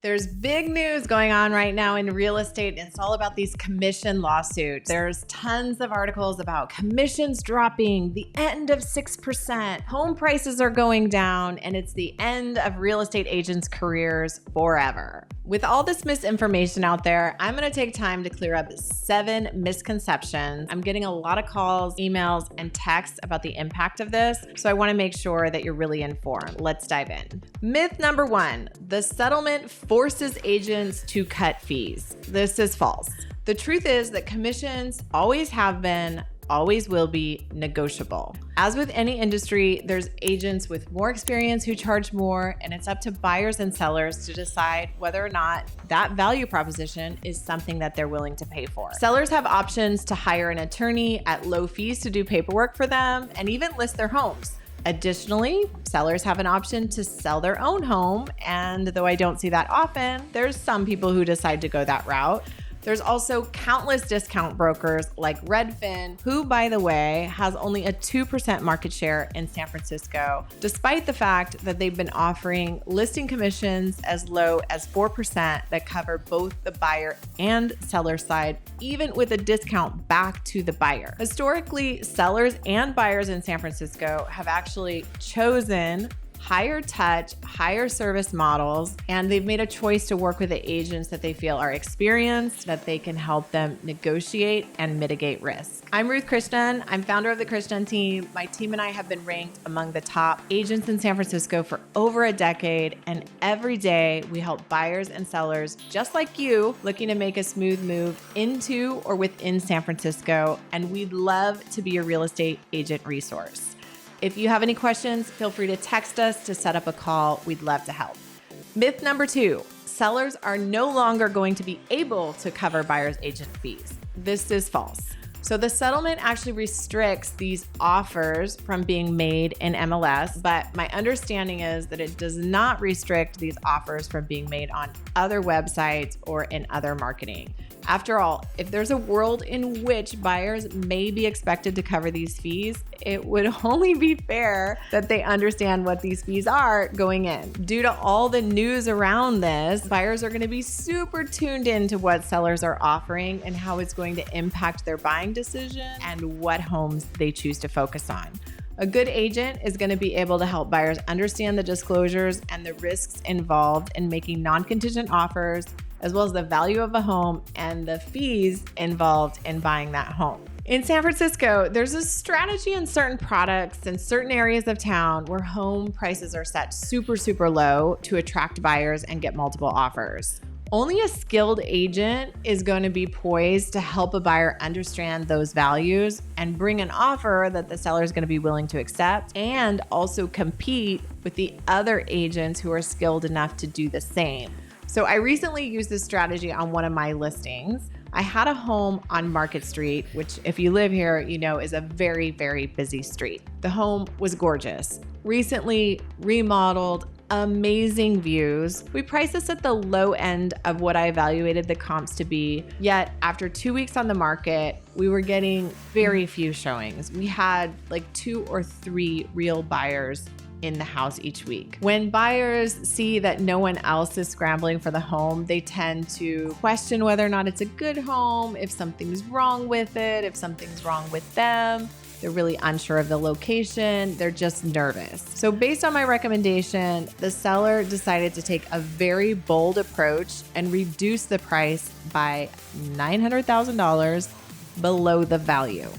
There's big news going on right now in real estate, and it's all about these commission lawsuits. There's tons of articles about commissions dropping, the end of 6%, home prices are going down, and it's the end of real estate agents' careers forever. With all this misinformation out there, I'm going to take time to clear up 7 misconceptions. I'm getting a lot of calls, emails, and texts about the impact of this, so I want to make sure that you're really informed. Let's dive in. Myth number 1, the settlement forces agents to cut fees. This is false. The truth is that commissions always have been, always will be negotiable. As with any industry, there's agents with more experience who charge more, and it's up to buyers and sellers to decide whether or not that value proposition is something that they're willing to pay for. Sellers have options to hire an attorney at low fees to do paperwork for them and even list their homes. Additionally, sellers have an option to sell their own home, and though I don't see that often, there's some people who decide to go that route. There's also countless discount brokers like Redfin, who, by the way, has only a 2% market share in San Francisco, despite the fact that they've been offering listing commissions as low as 4% that cover both the buyer and seller side, even with a discount back to the buyer. Historically, sellers and buyers in San Francisco have actually chosen higher touch, higher service models, and they've made a choice to work with the agents that they feel are experienced, that they can help them negotiate and mitigate risk. I'm Ruth Krishnan. I'm founder of the Krishnan team. My team and I have been ranked among the top agents in San Francisco for over a decade, and every day we help buyers and sellers just like you looking to make a smooth move into or within San Francisco, and we'd love to be your real estate agent resource. If you have any questions, feel free to text us to set up a call. We'd love to help. Myth number 2, sellers are no longer going to be able to cover buyers' agent fees. This is false. So the settlement actually restricts these offers from being made in MLS, but my understanding is that it does not restrict these offers from being made on other websites or in other marketing. After all, if there's a world in which buyers may be expected to cover these fees, it would only be fair that they understand what these fees are going in. Due to all the news around this, buyers are going to be super tuned into what sellers are offering and how it's going to impact their buying decision and what homes they choose to focus on. A good agent is going to be able to help buyers understand the disclosures and the risks involved in making non-contingent offers, as well as the value of a home and the fees involved in buying that home. In San Francisco, there's a strategy on certain products in certain areas of town where home prices are set super low to attract buyers and get multiple offers. Only a skilled agent is going to be poised to help a buyer understand those values and bring an offer that the seller is going to be willing to accept, and also compete with the other agents who are skilled enough to do the same. So I recently used this strategy on one of my listings. I had a home on Market Street, which if you live here, you know is a very busy street. The home was gorgeous, recently remodeled, amazing views. We priced this at the low end of what I evaluated the comps to be. Yet after 2 weeks on the market, we were getting very few showings. We had like 2 or 3 real buyers in the house each week. When buyers see that no one else is scrambling for the home, they tend to question whether or not it's a good home, if something's wrong with it, if something's wrong with them. They're really unsure of the location. They're just nervous. So based on my recommendation, the seller decided to take a very bold approach and reduce the price by $900,000 below the value.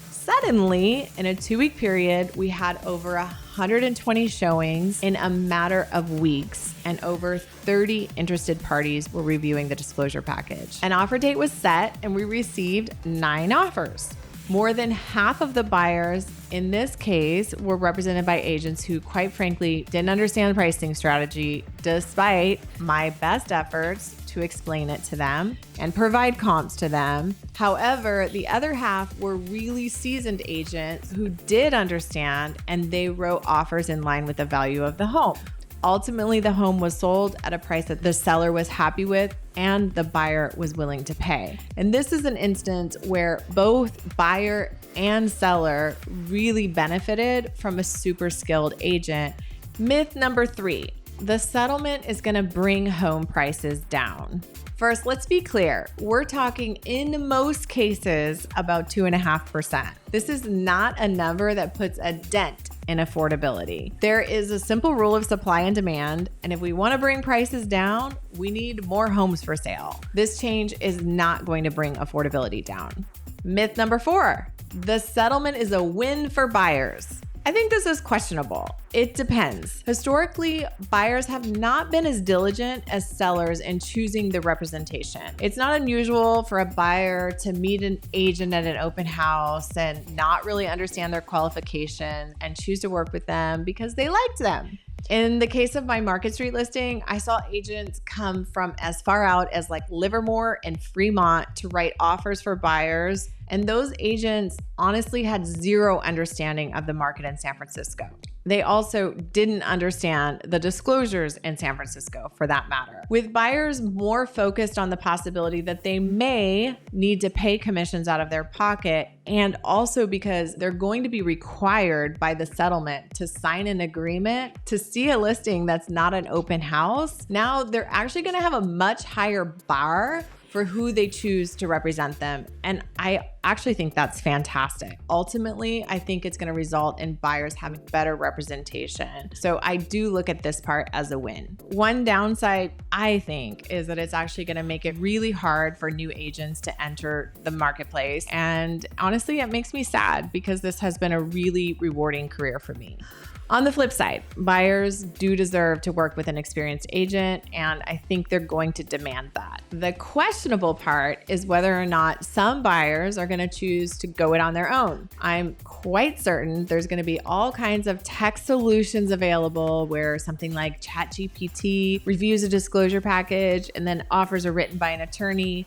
Suddenly, in a 2-week period, we had over 120 showings in a matter of weeks, and over 30 interested parties were reviewing the disclosure package. An offer date was set, and we received 9 offers. More than half of the buyers in this case were represented by agents who, quite frankly, didn't understand the pricing strategy, despite my best efforts to explain it to them and provide comps to them. However, the other half were really seasoned agents who did understand, and they wrote offers in line with the value of the home. Ultimately, the home was sold at a price that the seller was happy with and the buyer was willing to pay. And this is an instance where both buyer and seller really benefited from a super skilled agent. Myth number 3, the settlement is going to bring home prices down. First, let's be clear. We're talking in most cases about 2.5%. This is not a number that puts a dent in affordability. There is a simple rule of supply and demand, and if we want to bring prices down, we need more homes for sale. This change is not going to bring affordability down. Myth number 4, the settlement is a win for buyers. I think this is questionable. It depends. Historically, buyers have not been as diligent as sellers in choosing the representation. It's not unusual for a buyer to meet an agent at an open house and not really understand their qualifications and choose to work with them because they liked them. In the case of my Market Street listing, I saw agents come from as far out as like Livermore and Fremont to write offers for buyers. And those agents honestly had zero understanding of the market in San Francisco. They also didn't understand the disclosures in San Francisco, for that matter. With buyers more focused on the possibility that they may need to pay commissions out of their pocket, and also because they're going to be required by the settlement to sign an agreement to see a listing that's not an open house, now they're actually going to have a much higher bar for who they choose to represent them. And I actually think that's fantastic. Ultimately, I think it's going to result in buyers having better representation. So I do look at this part as a win. One downside, I think, is that it's actually going to make it really hard for new agents to enter the marketplace. And honestly, it makes me sad because this has been a really rewarding career for me. On the flip side, buyers do deserve to work with an experienced agent, and I think they're going to demand that. The questionable part is whether or not some buyers are going to choose to go it on their own. I'm quite certain there's going to be all kinds of tech solutions available where something like ChatGPT reviews a disclosure package and then offers are written by an attorney.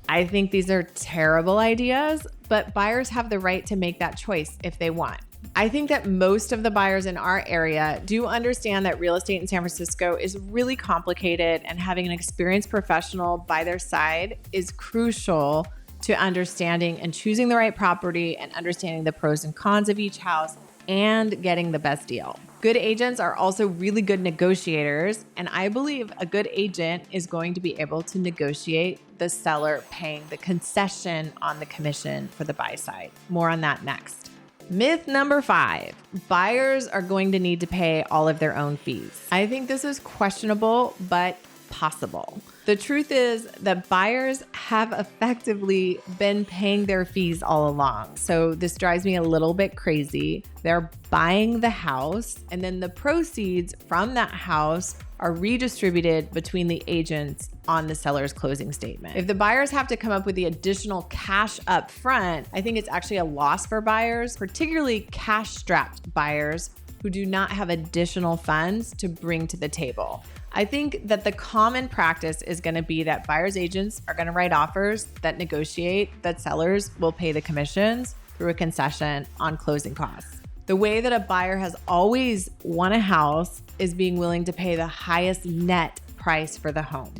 I think these are terrible ideas, but buyers have the right to make that choice if they want. I think that most of the buyers in our area do understand that real estate in San Francisco is really complicated, and having an experienced professional by their side is crucial to understanding and choosing the right property and understanding the pros and cons of each house and getting the best deal. Good agents are also really good negotiators, and I believe a good agent is going to be able to negotiate the seller paying the concession on the commission for the buy side. More on that next. Myth number 5, buyers are going to need to pay all of their own fees. I think this is questionable, but possible. The truth is that buyers have effectively been paying their fees all along. So this drives me a little bit crazy. They're buying the house, and then the proceeds from that house are redistributed between the agents on the seller's closing statement. If the buyers have to come up with the additional cash up front, I think it's actually a loss for buyers, particularly cash-strapped buyers who do not have additional funds to bring to the table. I think that the common practice is going to be that buyers' agents are going to write offers that negotiate that sellers will pay the commissions through a concession on closing costs. The way that a buyer has always won a house is being willing to pay the highest net price for the home.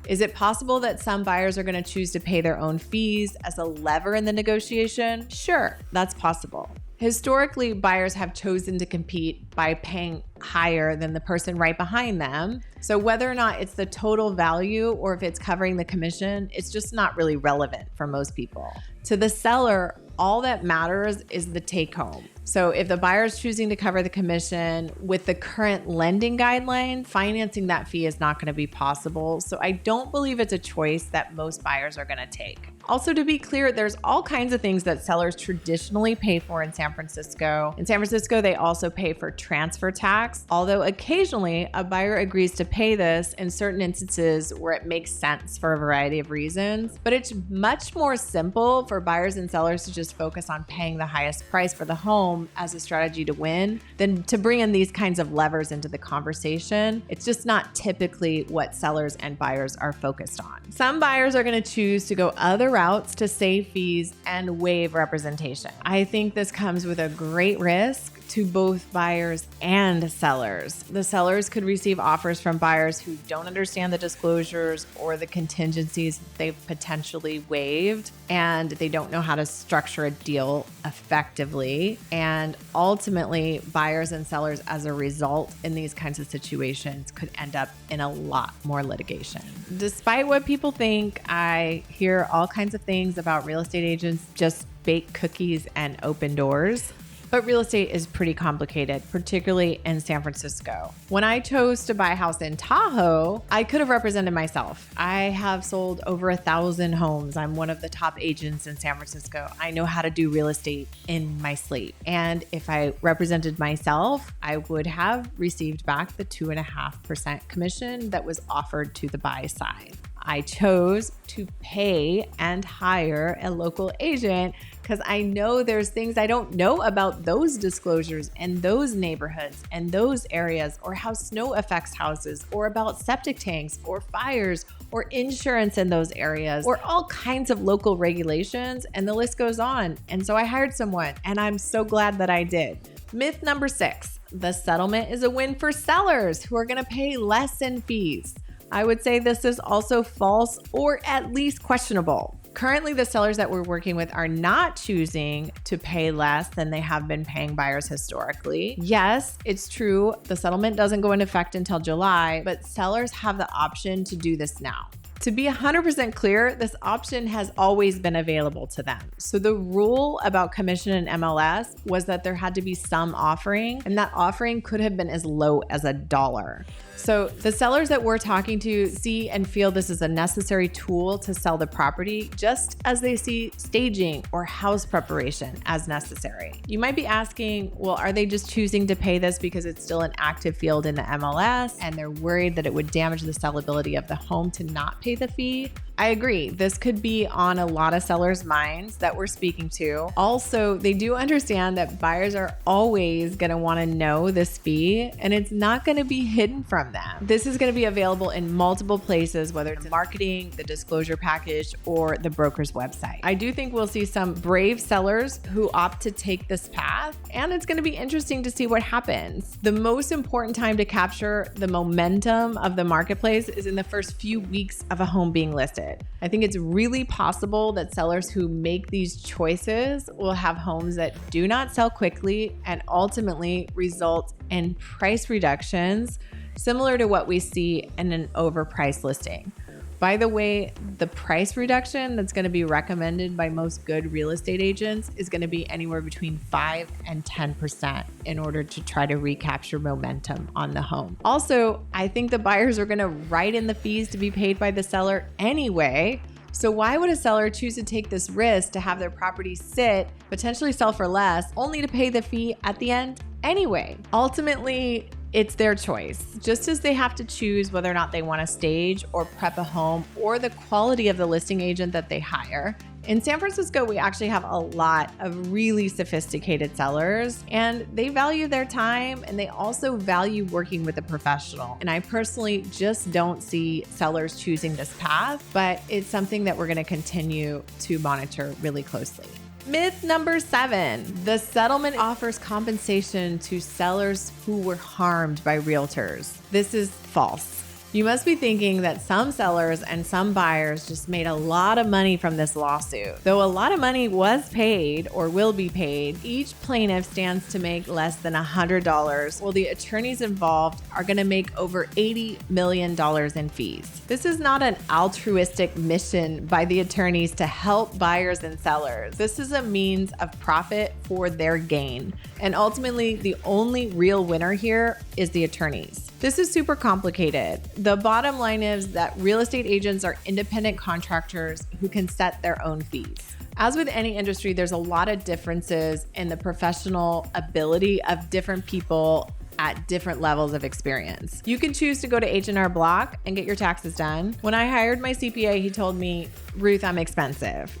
Is it possible that some buyers are going to choose to pay their own fees as a lever in the negotiation? Sure, that's possible. Historically, buyers have chosen to compete by paying higher than the person right behind them. So whether or not it's the total value or if it's covering the commission, it's just not really relevant for most people. To the seller, all that matters is the take home. So if the buyer is choosing to cover the commission with the current lending guideline, financing that fee is not going to be possible. So I don't believe it's a choice that most buyers are going to take. Also, to be clear, there's all kinds of things that sellers traditionally pay for in San Francisco. In San Francisco, they also pay for transfer tax, although occasionally a buyer agrees to pay this in certain instances where it makes sense for a variety of reasons. But it's much more simple for buyers and sellers to just focus on paying the highest price for the home as a strategy to win than to bring in these kinds of levers into the conversation. It's just not typically what sellers and buyers are focused on. Some buyers are going to choose to go other routes to save fees and waive representation. I think this comes with a great risk to both buyers and sellers. The sellers could receive offers from buyers who don't understand the disclosures or the contingencies they've potentially waived, and they don't know how to structure a deal effectively. And ultimately, buyers and sellers, as a result in these kinds of situations, could end up in a lot more litigation. Despite what people think, I hear all kinds of things about real estate agents just bake cookies and open doors. But real estate is pretty complicated, particularly in San Francisco. When I chose to buy a house in Tahoe, I could have represented myself. I have sold over 1,000 homes. I'm one of the top agents in San Francisco. I know how to do real estate in my sleep. And if I represented myself, I would have received back the 2.5% commission that was offered to the buy side. I chose to pay and hire a local agent because I know there's things I don't know about those disclosures and those neighborhoods and those areas, or how snow affects houses, or about septic tanks or fires or insurance in those areas, or all kinds of local regulations, and the list goes on. And so I hired someone, and I'm so glad that I did. Myth number 6, the settlement is a win for sellers who are going to pay less in fees. I would say this is also false, or at least questionable. Currently, the sellers that we're working with are not choosing to pay less than they have been paying buyers historically. Yes, it's true, the settlement doesn't go into effect until July, but sellers have the option to do this now. To be 100% clear, this option has always been available to them. So the rule about commission in MLS was that there had to be some offering, and that offering could have been as low as $1. So the sellers that we're talking to see and feel this is a necessary tool to sell the property, just as they see staging or house preparation as necessary. You might be asking, well, are they just choosing to pay this because it's still an active field in the MLS and they're worried that it would damage the sellability of the home to not pay the fee? I agree. This could be on a lot of sellers' minds that we're speaking to. Also, they do understand that buyers are always going to want to know this fee, and it's not going to be hidden from them. This is going to be available in multiple places, whether it's marketing, the disclosure package, or the broker's website. I do think we'll see some brave sellers who opt to take this path, and it's going to be interesting to see what happens. The most important time to capture the momentum of the marketplace is in the first few weeks of a home being listed. I think it's really possible that sellers who make these choices will have homes that do not sell quickly and ultimately result in price reductions similar to what we see in an overpriced listing. By the way, the price reduction that's going to be recommended by most good real estate agents is going to be anywhere between 5 and 10% in order to try to recapture momentum on the home. Also, I think the buyers are going to write in the fees to be paid by the seller anyway. So why would a seller choose to take this risk to have their property sit, potentially sell for less, only to pay the fee at the end anyway? Ultimately, it's their choice, just as they have to choose whether or not they want to stage or prep a home, or the quality of the listing agent that they hire. In San Francisco, we actually have a lot of really sophisticated sellers, and they value their time, and they also value working with a professional. And I personally just don't see sellers choosing this path, but it's something that we're going to continue to monitor really closely. Myth number 7, the settlement offers compensation to sellers who were harmed by realtors. This is false. You must be thinking that some sellers and some buyers just made a lot of money from this lawsuit. Though a lot of money was paid or will be paid, each plaintiff stands to make less than $100, while the attorneys involved are going to make over $80 million in fees. This is not an altruistic mission by the attorneys to help buyers and sellers. This is a means of profit for their gain. And ultimately, the only real winner here is the attorneys. This is super complicated. The bottom line is that real estate agents are independent contractors who can set their own fees. As with any industry, there's a lot of differences in the professional ability of different people at different levels of experience. You can choose to go to H&R Block and get your taxes done. When I hired my CPA, he told me, Ruth, I'm expensive.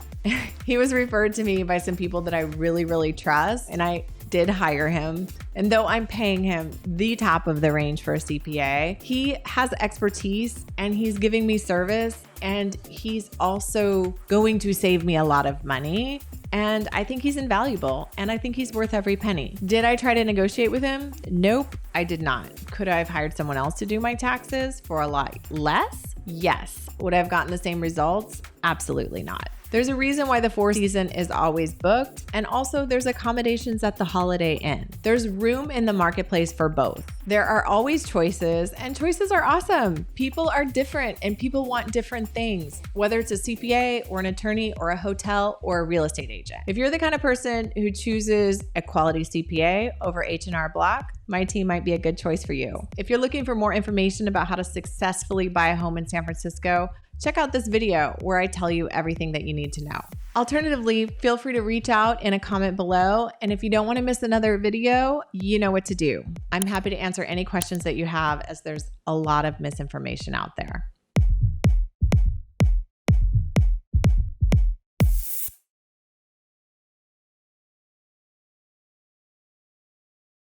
He was referred to me by some people that I really, really trust, and I did hire him. And though I'm paying him the top of the range for a CPA, he has expertise and he's giving me service, and he's also going to save me a lot of money. and I think he's invaluable, and I think he's worth every penny. Did I try to negotiate with him? Nope, I did not. Could I have hired someone else to do my taxes for a lot less? Yes. Would I have gotten the same results? Absolutely not. There's a reason why the Four Seasons is always booked, and also there's accommodations at the Holiday Inn. There's room in the marketplace for both. There are always choices, and choices are awesome. People are different, and people want different things, whether it's a CPA or an attorney or a hotel or a real estate agent. If you're the kind of person who chooses a quality CPA over H&R Block, my team might be a good choice for you. If you're looking for more information about how to successfully buy a home in San Francisco, check out this video where I tell you everything that you need to know. Alternatively, feel free to reach out in a comment below. And if you don't want to miss another video, you know what to do. I'm happy to answer any questions that you have, as there's a lot of misinformation out there.